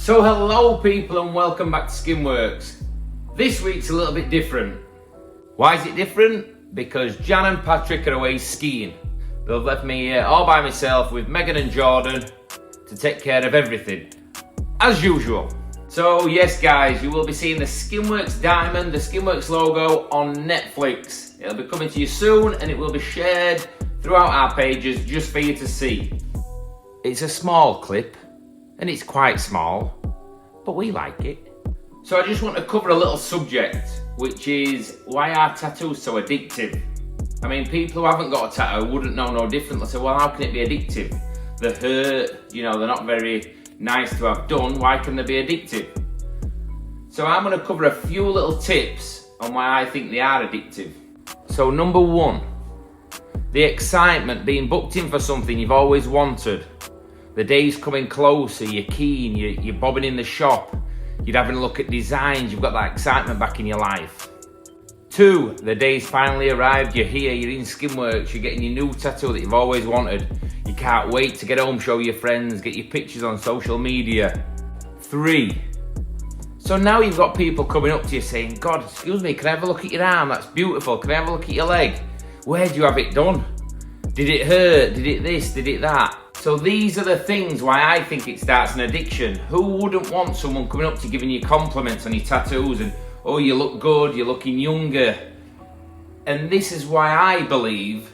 So hello people and welcome back to Skinworks. This week's a little bit different. Why is it different? Because Jan and Patrick are away skiing. They've left me here all by myself with Megan and Jordan to take care of everything, as usual. So yes guys, you will be seeing the Skinworks diamond, the Skinworks logo on Netflix. It'll be coming to you soon and it will be shared throughout our pages just for you to see. It's a small clip and it's quite small, but we like it. So I just want to cover a little subject, which is why are tattoos so addictive? I mean, people who haven't got a tattoo wouldn't know no different. They'll say, well, how can it be addictive? They hurt, you know, they're not very nice to have done. Why can they be addictive? So I'm going to cover a few little tips on why I think they are addictive. So number one, the excitement, being booked in for something you've always wanted. The day's coming closer, you're keen, you're bobbing in the shop, you're having a look at designs, you've got that excitement back in your life. Two, the day's finally arrived, you're here, you're in Skinworks, you're getting your new tattoo that you've always wanted. You can't wait to get home, show your friends, get your pictures on social media. Three, so now you've got people coming up to you saying, God, excuse me, can I have a look at your arm? That's beautiful. Can I have a look at your leg? Where do you have it done? Did it hurt? Did it this? Did it that? So these are the things why I think it starts an addiction. Who wouldn't want someone coming up to you giving you compliments on your tattoos and, oh, you look good, you're looking younger. And this is why I believe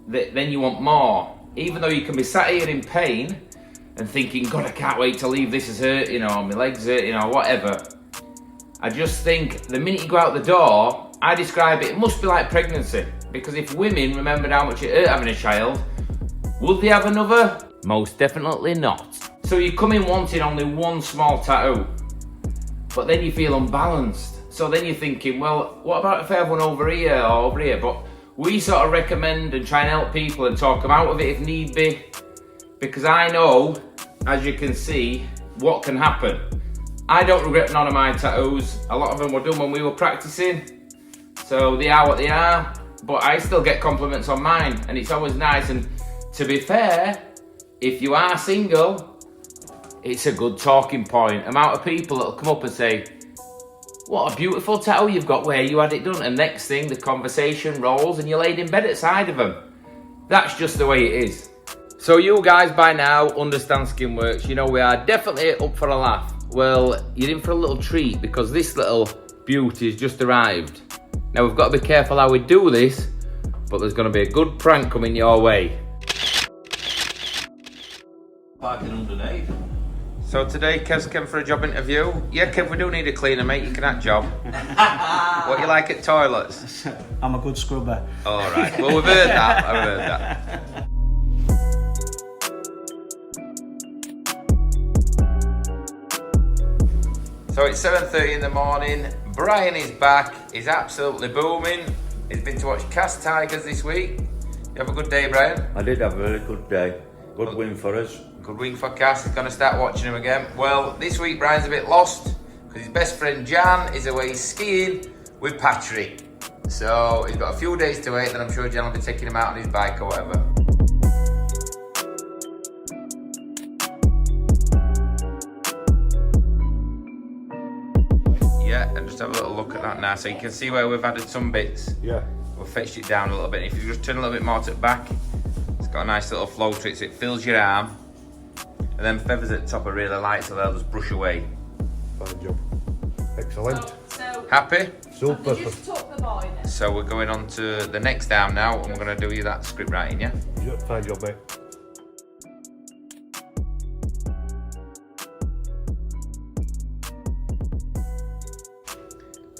that then you want more. Even though you can be sat here in pain and thinking, God, I can't wait to leave, this is hurting, or my legs hurting, or whatever. I just think the minute you go out the door, I describe it must be like pregnancy. Because if women remembered how much it hurt having a child, would they have another? Most definitely not. So you come in wanting only one small tattoo, but then you feel unbalanced. So then you're thinking, well, what about if I have one over here or over here? But we sort of recommend and try and help people and talk them out of it if need be. Because I know, as you can see, what can happen. I don't regret none of my tattoos. A lot of them were done when we were practicing. So they are what they are. But I still get compliments on mine. And it's always nice. And to be fair, if you are single, it's a good talking point. Amount of people that'll come up and say, what a beautiful tattoo you've got where you had it done. And next thing, the conversation rolls and you're laid in bed at the side of them. That's just the way it is. So you guys by now understand Skinworks. You know we are definitely up for a laugh. Well, you're in for a little treat because this little beauty's just arrived. Now we've got to be careful how we do this, but there's going to be a good prank coming your way. Parking underneath. So today Kev's came for a job interview. Yeah, Kev, we do need a cleaner, mate. You can have a job. What you like at toilets? I'm a good scrubber. All right. Well, we've heard that. I've heard that. So it's 7:30 in the morning. Brian is back. He's absolutely booming. He's been to watch Cast Tigers this week. You have a good day, Brian? I did have a very good day. Good win for us. Good week for Cass. He's going to start watching him again. Well, this week Brian's a bit lost because his best friend Jan is away skiing with Patrick. So he's got a few days to wait, then I'm sure Jan will be taking him out on his bike or whatever. Yeah, and just have a little look at that now. So you can see where we've added some bits. Yeah. We've fetched it down a little bit. If you just turn a little bit more to the back, it's got a nice little flow to it, so it fills your arm. And then feathers at the top are really light, so they'll just brush away. Fine job. Excellent. So Happy? Super. you just took the boy then? So we're going on to the next arm now, and we're going to do you that script writing, yeah? Fine job, mate.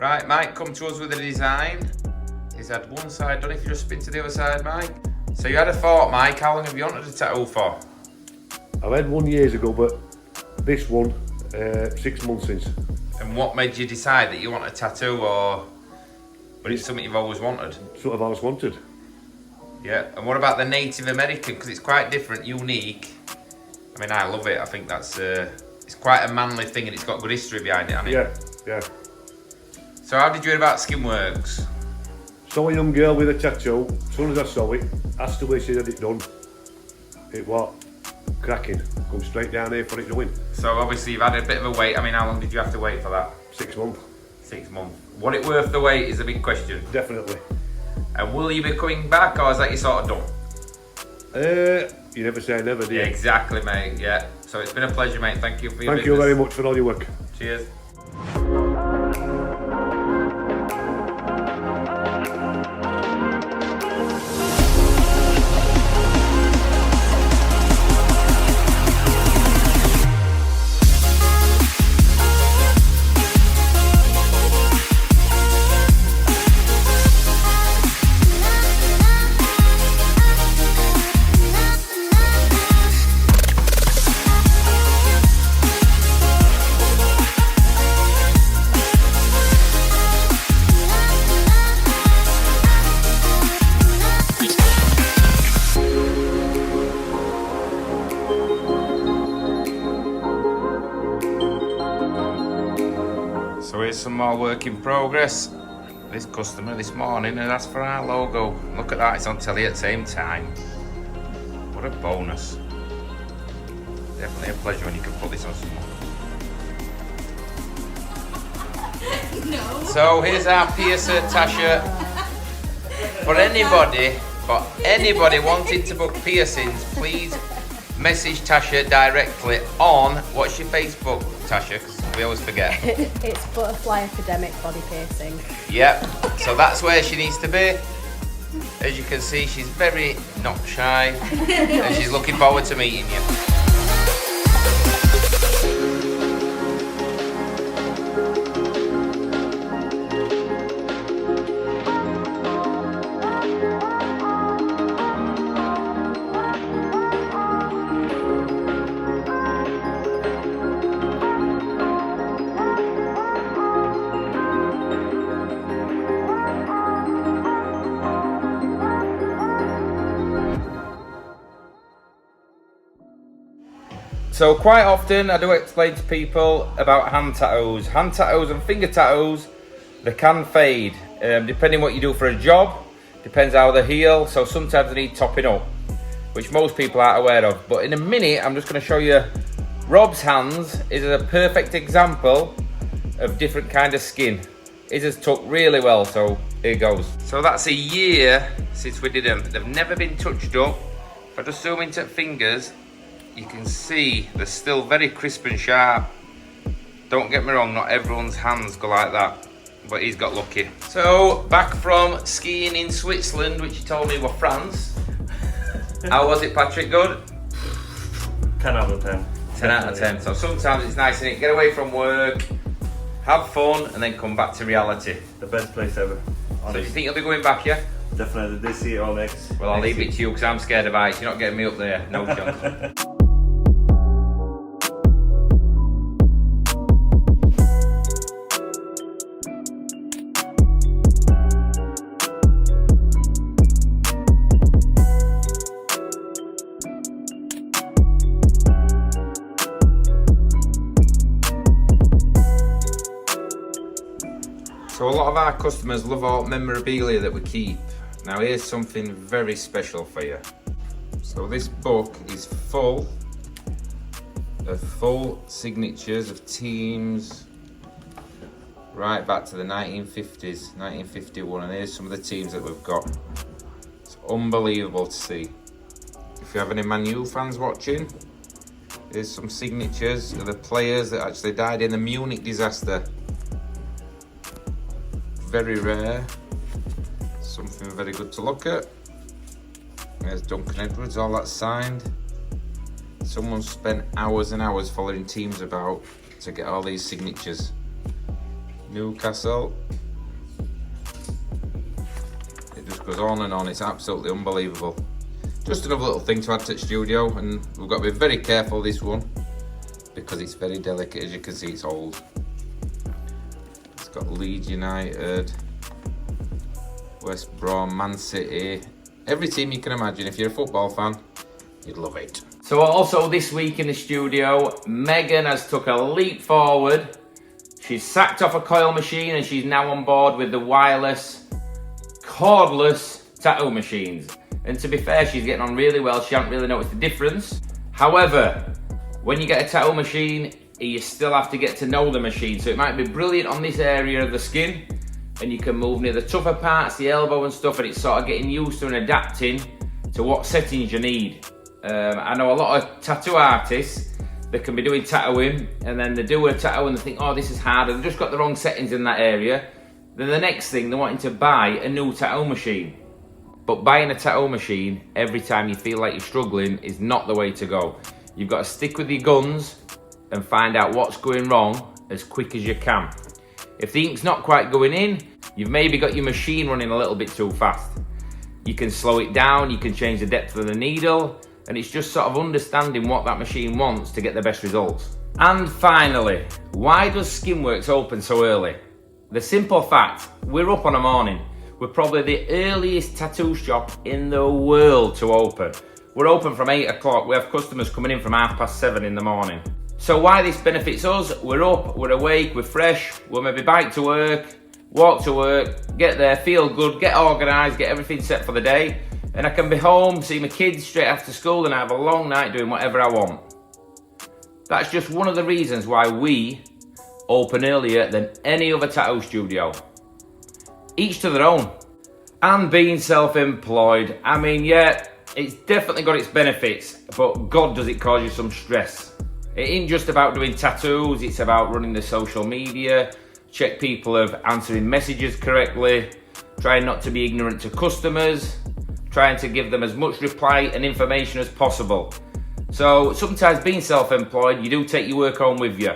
Right, Mike, come to us with a design. He's had one side done. If you just spin to the other side, Mike. So you had a thought, Mike. How long have you wanted a tattoo for? I've had one years ago, but this one, 6 months since. And what made you decide that you want a tattoo, or but it's something you've always wanted? Sort of always wanted. Yeah. And what about the Native American? Because it's quite different, unique. I mean, I love it. I think that's it's quite a manly thing, and it's got good history behind it, hasn't it? Yeah. So how did you hear about Skinworks? Saw a young girl with a tattoo. As soon as I saw it, asked her where she had it done. It was cracking. come straight down here for it to win. So obviously you've had a bit of a wait. I mean, how long did you have to wait for that? 6 months. 6 months. What it worth the wait is a big question. Definitely. And will you be coming back, or is that you sort of done? You never say never, do you? Yeah, exactly, mate. Yeah. So it's been a pleasure, mate. Thank you for your Thank you very much for all your work. Cheers. So here's some more work in progress. This customer this morning had asked for our logo. Look at that, it's on telly at the same time. What a bonus. Definitely a pleasure when you can put this on someone. No. So here's our piercer, Tasha. For anybody wanting to book piercings, please message Tasha directly on, what's your Facebook, Tasha? 'Cause we always forget. It's Butterfly Academic Body Piercing. Yep, so that's where she needs to be. As you can see, she's very not shy, and she's looking forward to meeting you. So quite often I do explain to people about hand tattoos. Hand tattoos and finger tattoos, they can fade. Depending what you do for a job, depends how they heal. So sometimes they need topping up, which most people aren't aware of. But in a minute, I'm just going to show you Rob's hands is a perfect example of different kind of skin. His has took really well, so here goes. So that's a year since we did them. They've never been touched up. If I just zoom into fingers, you can see they're still very crisp and sharp. Don't get me wrong, not everyone's hands go like that, but he's got lucky. So, back from skiing in Switzerland, which you told me were France. How was it, Patrick? Good? 10 out of 10. 10 out of 10. So sometimes it's nice, innit? Get away from work, have fun, and then come back to reality. The best place ever. So do you think you'll be going back, yeah? Definitely this year or next. Well, I'll next leave it to you because I'm scared of heights. You're not getting me up there. No chance. So a lot of our customers love our memorabilia that we keep. Now here's something very special for you. So this book is full of signatures of teams right back to the 1950s, 1951, and here's some of the teams that we've got. It's unbelievable to see. If you have any Man U fans watching, here's some signatures of the players that actually died in the Munich disaster. Very rare, something very good to look at. There's Duncan Edwards, all that's signed. Someone spent hours and hours following teams about to get all these signatures. Newcastle. It just goes on and on, it's absolutely unbelievable. Just another little thing to add to the studio, and we've got to be very careful this one because it's very delicate. As you can see, it's old. It's got Leeds United, West Brom, Man City, every team you can imagine. If you're a football fan, you'd love it. So also this week in the studio, Megan has took a leap forward. She's sacked off a coil machine and she's now on board with the wireless, cordless tattoo machines. And to be fair, she's getting on really well. She hasn't really noticed the difference. However, When you get a tattoo machine, you still have to get to know the machine. So it might be brilliant on this area of the skin, and you can move near the tougher parts, the elbow and stuff, and it's sort of getting used to and adapting to what settings you need. I know a lot of tattoo artists that can be doing tattooing, and then they do a tattoo and they think, oh, this is hard, and they've just got the wrong settings in that area. Then the next thing, they're wanting to buy a new tattoo machine. But buying a tattoo machine every time you feel like you're struggling is not the way to go. You've got to stick with your guns and find out what's going wrong as quick as you can. If the ink's not quite going in, you've maybe got your machine running a little bit too fast. You can slow it down, you can change the depth of the needle, and it's just sort of understanding what that machine wants to get the best results. And finally, why does Skinworks open so early? The simple fact, we're up on a morning. We're probably the earliest tattoo shop in the world to open. We're open from 8 o'clock. We have customers coming in from 7:30 in the morning. So why this benefits us? We're up, we're awake, we're fresh. We'll maybe bike to work, walk to work, get there, feel good, get organised, get everything set for the day. And I can be home, see my kids straight after school, and have a long night doing whatever I want. That's just one of the reasons why we open earlier than any other tattoo studio. Each to their own. And being self-employed, I mean, yeah, it's definitely got its benefits, but God, does it cause you some stress. It ain't just about doing tattoos, it's about running the social media, check people are answering messages correctly, trying not to be ignorant to customers, trying to give them as much reply and information as possible. So sometimes being self-employed, you do take your work home with you.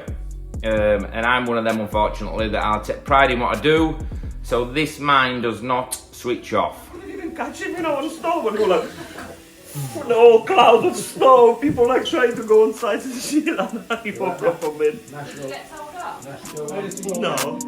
And I'm one of them, unfortunately, that I'll take pride in what I do, so this mind does not switch off. I didn't even catch it, on snow, and we're like, with the whole cloud of snow, people like trying to go inside the shield, and I woke up from it. Get told off? No.